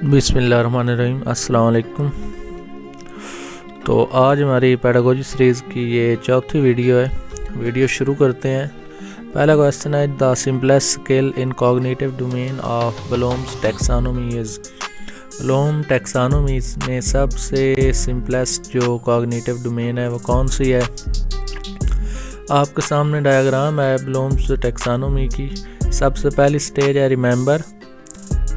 बिस्मिल्लाहिर्रहमानिर्रहीम, अस्सलाम वालेकुम। तो आज हमारी पेडागोजी सीरीज़ की ये चौथी वीडियो है। वीडियो शुरू करते हैं। पहला क्वेश्चन है, the simplest skill in cognitive domain of Bloom's taxonomy is. Bloom taxonomy में सबसे सिंपलेस्ट जो कॉग्निटिव डोमेन है वो कौन सी है। आपके सामने डायग्राम है ब्लूम्स टैक्सोनॉमी की। सबसे पहली स्टेज है रिमेंबर,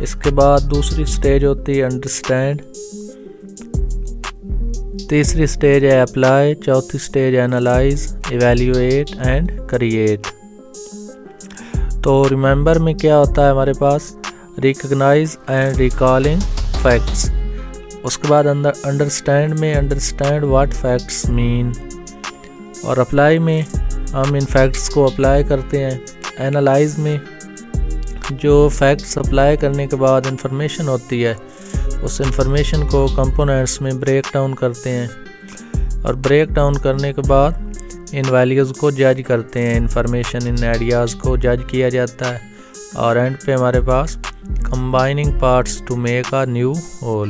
इसके बाद दूसरी स्टेज होती है अंडरस्टैंड, तीसरी स्टेज है अप्लाई, चौथी स्टेज है एनालाइज, इवैल्यूएट एंड क्रिएट। तो रिमेंबर में क्या होता है हमारे पास, रिकग्नाइज एंड रिकॉलिंग फैक्ट्स। उसके बाद अंडरस्टैंड में अंडरस्टैंड व्हाट फैक्ट्स मीन, और अप्लाई में हम इन फैक्ट्स को अप्लाई करते हैं। एनालाइज में जो फैक्ट्स अप्लाई करने के बाद इंफॉर्मेशन होती है उस इंफॉर्मेशन को कंपोनेंट्स में ब्रेक डाउन करते हैं, और ब्रेक डाउन करने के बाद इन वैल्यूज़ को जज करते हैं। इंफॉर्मेशन इन आइडियाज़ को जज किया जाता है, और एंड पे हमारे पास combining parts to make a new whole.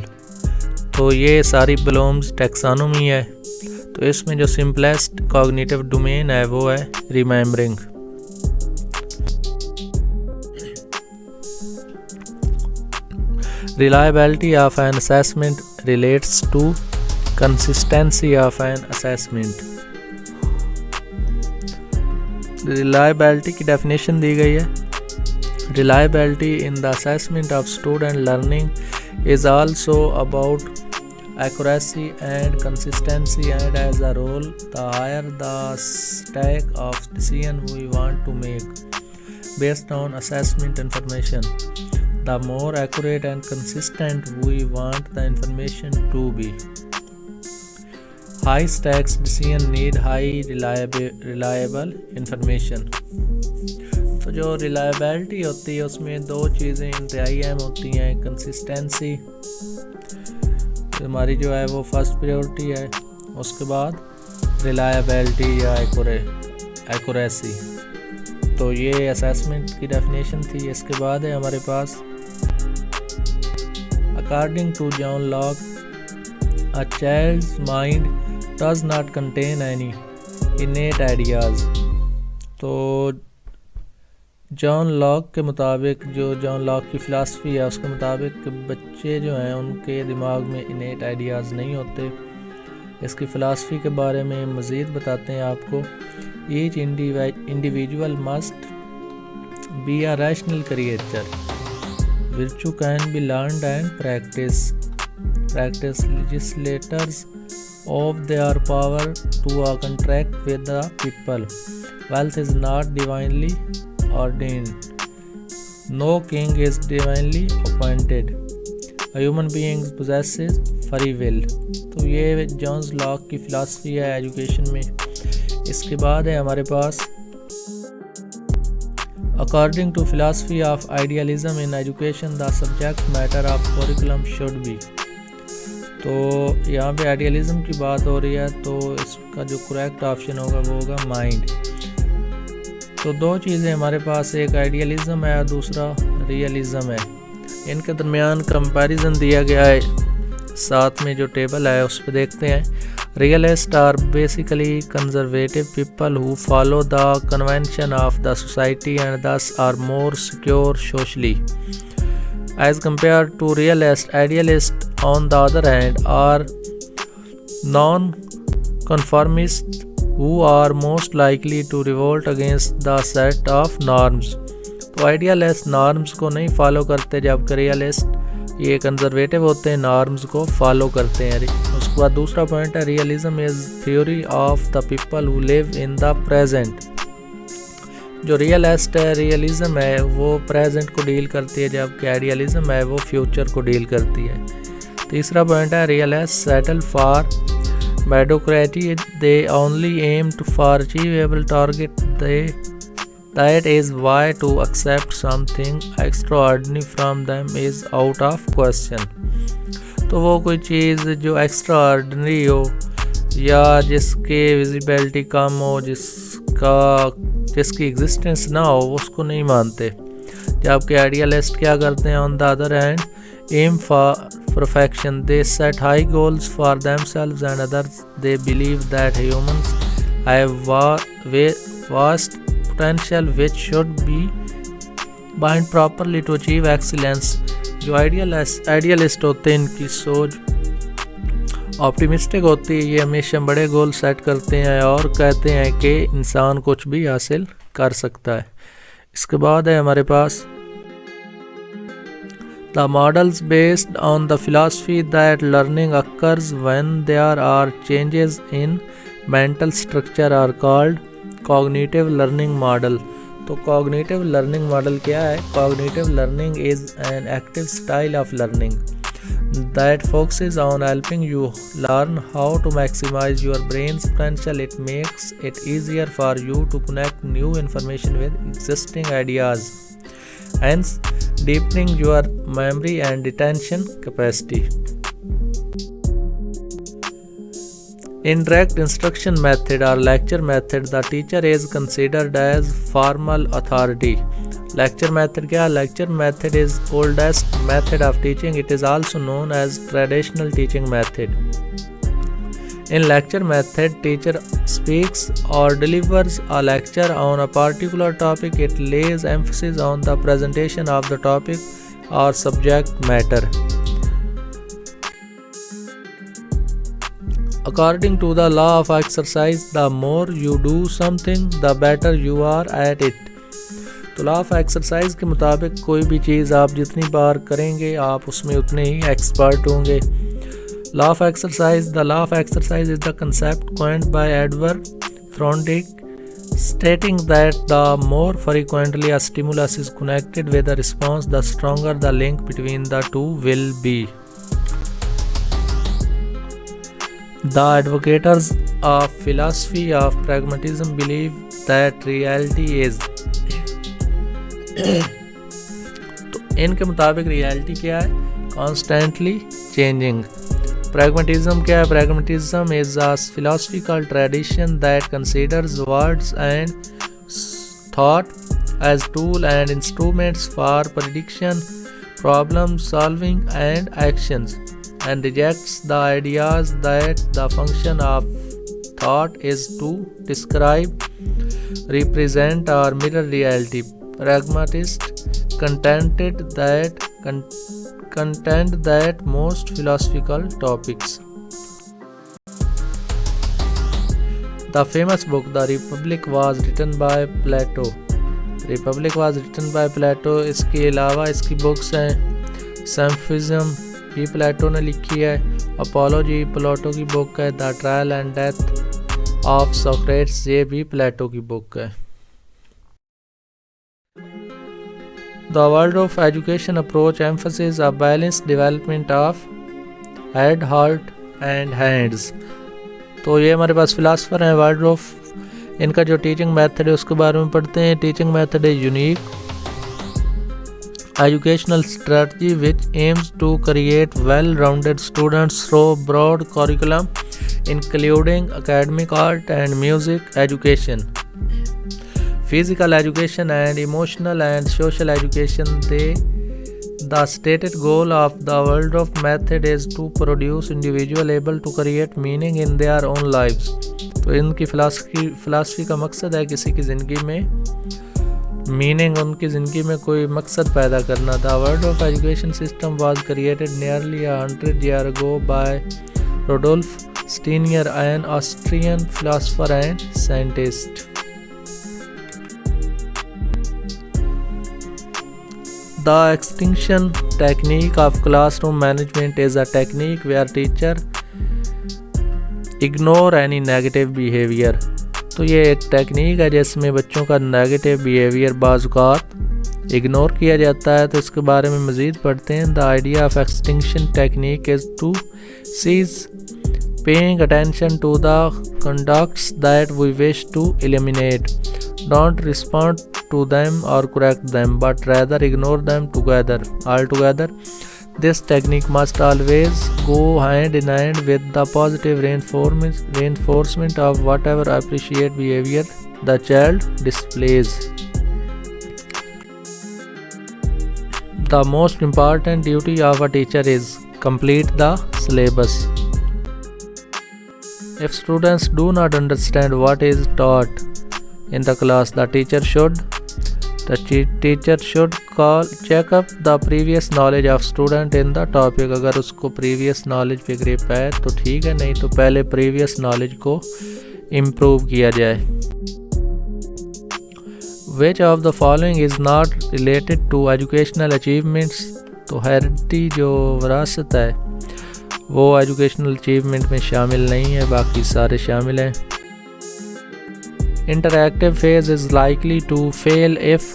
तो ये सारी ब्लूम्स टैक्सोनॉमी है। तो इसमें जो सिंपलेस्ट कॉग्निटिव डोमेन है वो है remembering. Reliability of an assessment relates to consistency of an assessment। Reliability की definition दी गई है। Reliability in the assessment of student learning is also about accuracy and consistency, and as a rule, the higher the stack of decision we want to make based on assessment information, the more accurate and consistent we want the information to be. High stakes decision need high reliable information। तो जो reliability होती है उसमें दो चीज़ें इंतहाई अहम होती हैं। कंसिस्टेंसी हमारी जो है वो फर्स्ट प्रायोरिटी है, उसके बाद रिलायबिलिटी या एक्यूरेसी। तो ये असेसमेंट की डेफिनेशन थी। इसके बाद है हमारे पास According to John Locke, a child's mind does not contain any innate ideas। तो जॉन लॉक के मुताबिक, जो जॉन लॉक की फ़िलासफ़ी है उसके मुताबिक बच्चे जो हैं उनके दिमाग में इनेट आइडियाज़ नहीं होते। इसकी फ़िलासफ़ी के बारे में मज़ीद बताते हैं आपको। Each individual must be a rational creature, virtue can be learned and practice legislators of their power to contract with the people. Wealth is not divinely ordained, no king is divinely appointed, a human being possesses free will। तो ये John Locke की philosophy है education में। इसके बाद है हमारे पास According to philosophy of idealism in education, the subject matter of curriculum should be। तो यहाँ पे आइडियलिज़म की बात हो रही है, तो इसका जो करेक्ट ऑप्शन होगा वो होगा माइंड। तो दो चीज़ें हमारे पास, एक आइडियलिज़म है और दूसरा रियलिज़म है। इनके दरमियान कंपैरिजन दिया गया है, साथ में जो टेबल है उस पर देखते हैं। Realists are basically conservative people who follow the convention of the society and thus are more secure socially, as compared to realists. Idealists, on the other hand, are non-conformists who are most likely to revolt against the set of norms। तो idealist norms को नहीं follow करते, जबकि realist ये conservative होते हैं, norms को follow करते हैं। उसके बाद दूसरा पॉइंट है, realism is theory of the people who live in the present. जो रियलिस्ट है, रियलिज्म है, वो प्रेजेंट को डील करती है, जबकि आइडियलिज्म है वो फ्यूचर को डील करती है। तीसरा पॉइंट है, realist settle for mediocrity, they only aim to for achievable target, that is why to accept something extraordinary from them is out of question। तो वो कोई चीज़ जो एक्स्ट्रा ऑर्डिनरी हो या जिसके विजिबिलिटी कम हो, जिसकी एग्जिस्टेंस ना हो, उसको नहीं मानते। जबकि आइडियलिस्ट क्या करते हैं, on the other hand aim for perfection. They set high goals for themselves and others. They believe that humans have vast potential which should be bind properly to achieve excellence. जो idealist होते हैं इनकी सोच optimistic होती है, ये हमेशा बड़े गोल सेट करते हैं और कहते हैं कि इंसान कुछ भी हासिल कर सकता है। इसके बाद है हमारे पास the models based on the philosophy that learning occurs when there are changes in mental structure are called cognitive learning model. तो cognitive learning model क्या है? Cognitive learning is an active style of learning that focuses on helping you learn how to maximize your brain's potential. It makes it easier for you to connect new information with existing ideas, hence deepening your memory and retention capacity. Indirect instruction method or lecture method, the teacher is considered as formal authority. Lecture method क्या? Lecture method is oldest method of teaching. It is also known as traditional teaching method. In lecture method, teacher speaks or delivers a lecture on a particular topic. It lays emphasis on the presentation of the topic or subject matter. According to the law of exercise, the more you do something, the better you are at it. तो law of exercise के मुताबिक कोई भी चीज़ आप जितनी बार करेंगे आप उसमें उतने ही एक्सपर्ट होंगे। Law of exercise. The law of exercise is the concept coined by Edward Thorndike, stating that the more frequently a stimulus is connected with a response, the stronger the link between the two will be. The advocates of philosophy of pragmatism believe that reality is तो इनके मुताबिक reality क्या है? Constantly changing. Pragmatism क्या है? Pragmatism is a philosophical tradition that considers words and thought as tools and instruments for prediction, problem solving and actions, and rejects the ideas that the function of thought is to describe, represent or mirror reality. Pragmatists contend that most philosophical topics. The famous book The Republic was written by Plato. Republic was written by Plato. इसके अलावा इसकी books हैं Sophism भी प्लेटो ने लिखी है, Apology प्लेटो की book है, The Trial and Death of Socrates ये भी प्लेटो की बुक है। The world of education approach emphasizes a balanced development of head, heart and hands. तो ये हमारे पास फिलासफर हैं वर्ल्ड ऑफ, इनका जो टीचिंग मेथड है उसके बारे में पढ़ते हैं। टीचिंग मेथड है unique educational strategy which aims to create well rounded students through broad curriculum including academic, art and music education, physical education and emotional and social education. The stated goal of the world of method is to produce individual able to create meaning in their own lives. तो इनकी philosophy का मकसद है किसी की ज़िंदगी में meaning, उनकी ज़िंदगी में कोई मकसद पैदा करना। The world of education system was created nearly 100 years ago by Rudolf Steiner, an Austrian philosopher and scientist. The extinction technique of classroom management is a technique where teacher ignore any negative behavior. तो ये एक technique है जिसमें बच्चों का negative behaviour बाज़-औक़ात ignore किया जाता है। तो इसके बारे में मज़ीद पढ़ते हैं। The idea of extinction technique is to cease paying attention to the conducts that we wish to eliminate. Don't respond to them or correct them, but rather ignore them altogether. This technique must always go hand in hand with the positive reinforcement of whatever appreciate behavior the child displays. The most important duty of a teacher is complete the syllabus. If students do not understand what is taught in the class, the teacher should check up the previous knowledge of student in the topic. अगर उसको previous knowledge पे grip है तो ठीक है, नहीं तो पहले previous knowledge को improve किया जाए. Which of the following is not related to educational achievements? तो हेरिडिटी जो विरासत है वो एजुकेशनल अचीवमेंट में शामिल नहीं है, बाकी सारे शामिल हैं. Interactive phase is likely to fail if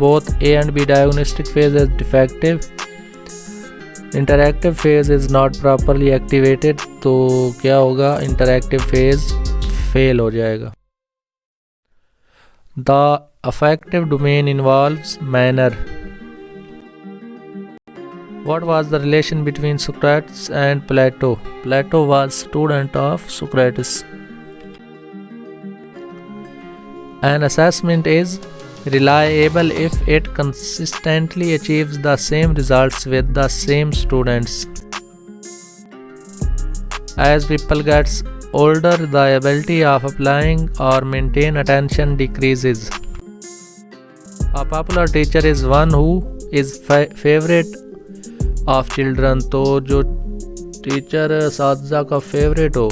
both A and B diagnostic phase is defective. Interactive phase is not properly activated, तो क्या होगा? Interactive phase fail हो जाएगा. The affective domain involves manner. What was the relation between Socrates and Plato? Plato was student of Socrates. An assessment is reliable if it consistently achieves the same results with the same students. As people get older, the ability of applying or maintain attention decreases. A popular teacher is one who is favorite of children. तो जो teacher साथीज़ा का favourite हो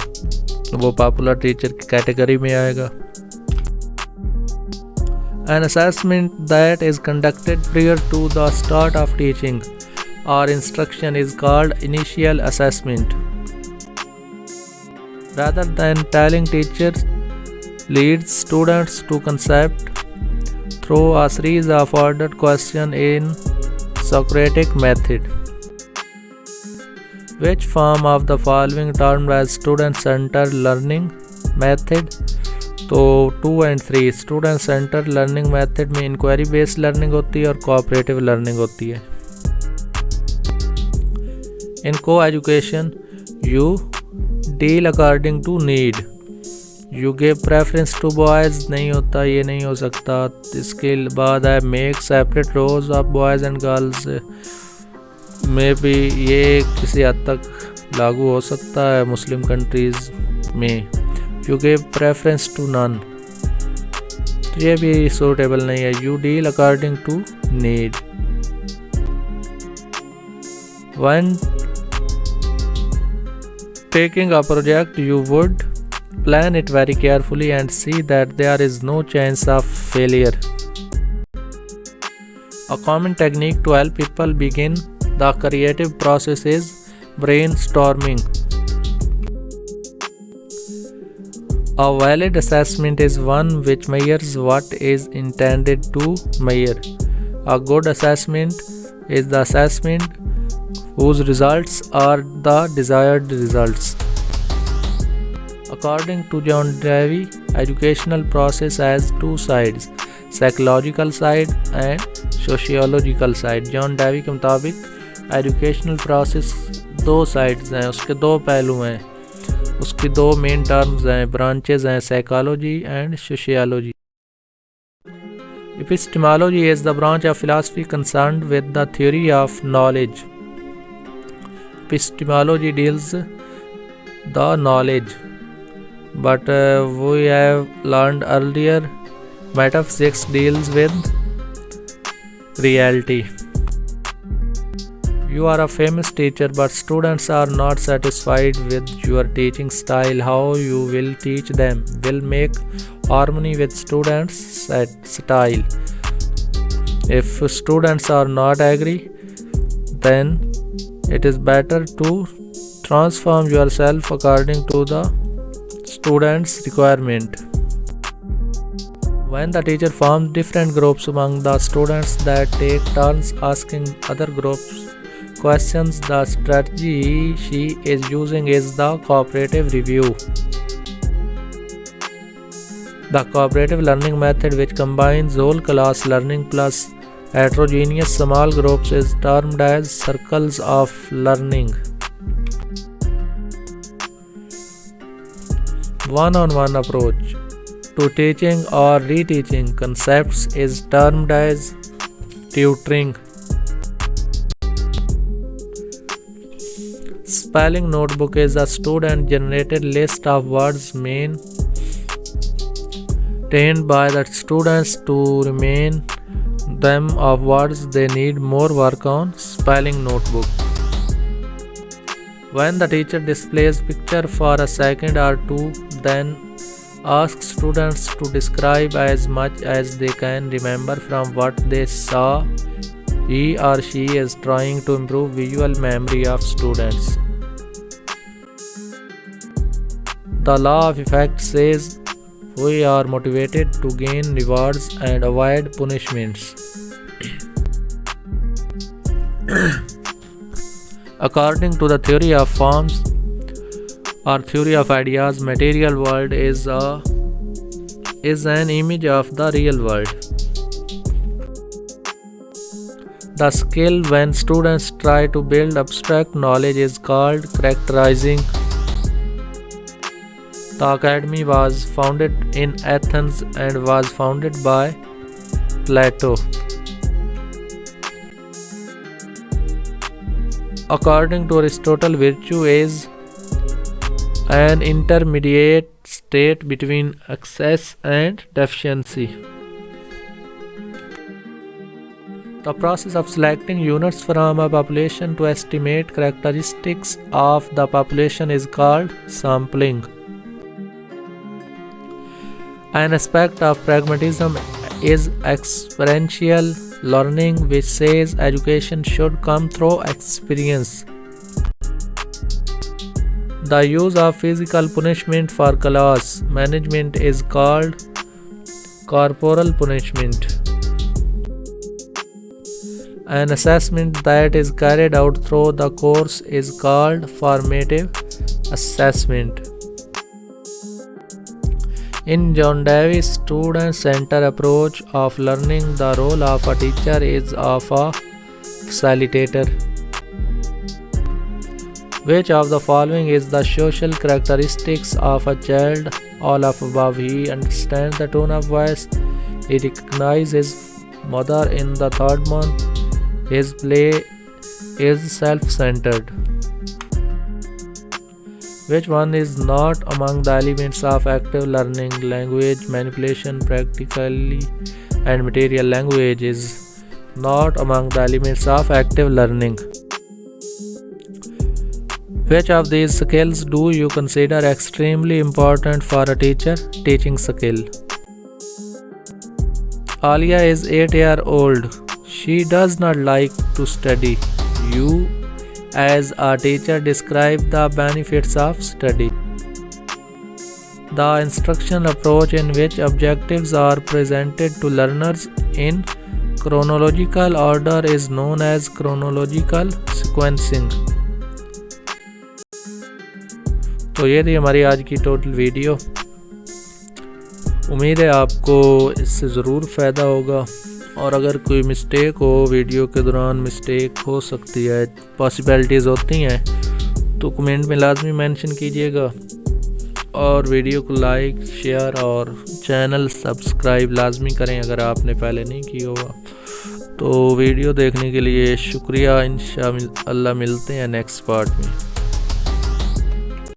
वो popular teacher की category में आएगा. An assessment that is conducted prior to the start of teaching or instruction is called initial assessment. Rather than telling, teachers leads students to concept through a series of ordered questions in Socratic method. Which form of the following termed as student-centered learning method? तो 2 and 3 student centre learning method में inquiry based learning होती है और cooperative learning होती है. In co-education you deal according to need. You give preference to boys नहीं होता, ये नहीं हो सकता. इसके बाद है make separate rows of boys and girls. में भी ये किसी हद तक लागू हो सकता है मुस्लिम कंट्रीज़ में. You give preference to none. ये भी suitable नहीं है. You deal according to need. When taking a project, you would plan it very carefully and see that there is no chance of failure. A common technique to help people begin the creative process is brainstorming. A valid assessment is one which measures what is intended to measure. A good assessment is the assessment whose results are the desired results. According to John Dewey, educational process has two sides, psychological side and sociological side. John Dewey के मुताबिक educational process दो sides हैं, उसके दो पहलू हैं, उसकी दो मेन टर्म्स हैं, ब्रांचेज हैं, psychology and sociology. Epistemology is the branch of philosophy concerned with the theory of knowledge. Epistemology deals the knowledge, but we have learned earlier metaphysics deals with reality. You are a famous teacher, but students are not satisfied with your teaching style. How you will teach them will make harmony with students' style. If students are not agree, then it is better to transform yourself according to the students' requirement. When the teacher forms different groups among the students that take turns asking other groups questions, the strategy she is using is the cooperative review. The cooperative learning method, which combines whole class learning plus heterogeneous small groups, is termed as circles of learning. One-on-one approach to teaching or reteaching concepts is termed as tutoring. Spelling notebook is a student-generated list of words maintained by the students to remind them of words they need more work on. Spelling notebook. When the teacher displays picture for a second or two, then ask students to describe as much as they can remember from what they saw. He or she is trying to improve visual memory of students. The law of effect says we are motivated to gain rewards and avoid punishments. According to the theory of forms or theory of ideas, material world is an image of the real world. The skill when students try to build abstract knowledge is called characterizing. The academy was founded in Athens and was founded by Plato. According to Aristotle, virtue is an intermediate state between excess and deficiency. The process of selecting units from a population to estimate characteristics of the population is called sampling. An aspect of pragmatism is experiential learning, which says education should come through experience. The use of physical punishment for class management is called corporal punishment. An assessment that is carried out through the course is called formative assessment. In John Davis' student-centered approach of learning, the role of a teacher is of a facilitator. Which of the following is the social characteristics of a child? All of above. He understands the tone of voice. He recognizes his mother in the third month. His play is self-centered. Which one is not among the elements of active learning? Language manipulation, practically and material. Language is not among the elements of active learning. Which of these skills do you consider extremely important for a teacher? Teaching skill. Alia is 8 years old. She does not like to study. You as a teacher describe the benefits of study. The instructional approach in which objectives are presented to learners in chronological order is known as chronological sequencing. तो ये थी हमारी आज की total video. उम्मीद है आपको इससे ज़रूर फ़ायदा होगा, और अगर कोई मिस्टेक हो, वीडियो के दौरान मिस्टेक हो सकती है, पॉसिबिलिटीज़ होती हैं, तो कमेंट में लाजमी मेंशन कीजिएगा, और वीडियो को लाइक, शेयर और चैनल सब्सक्राइब लाजमी करें अगर आपने पहले नहीं किया होगा। तो वीडियो देखने के लिए शुक्रिया। इंशाअल्लाह मिलते हैं नेक्स्ट पार्ट में।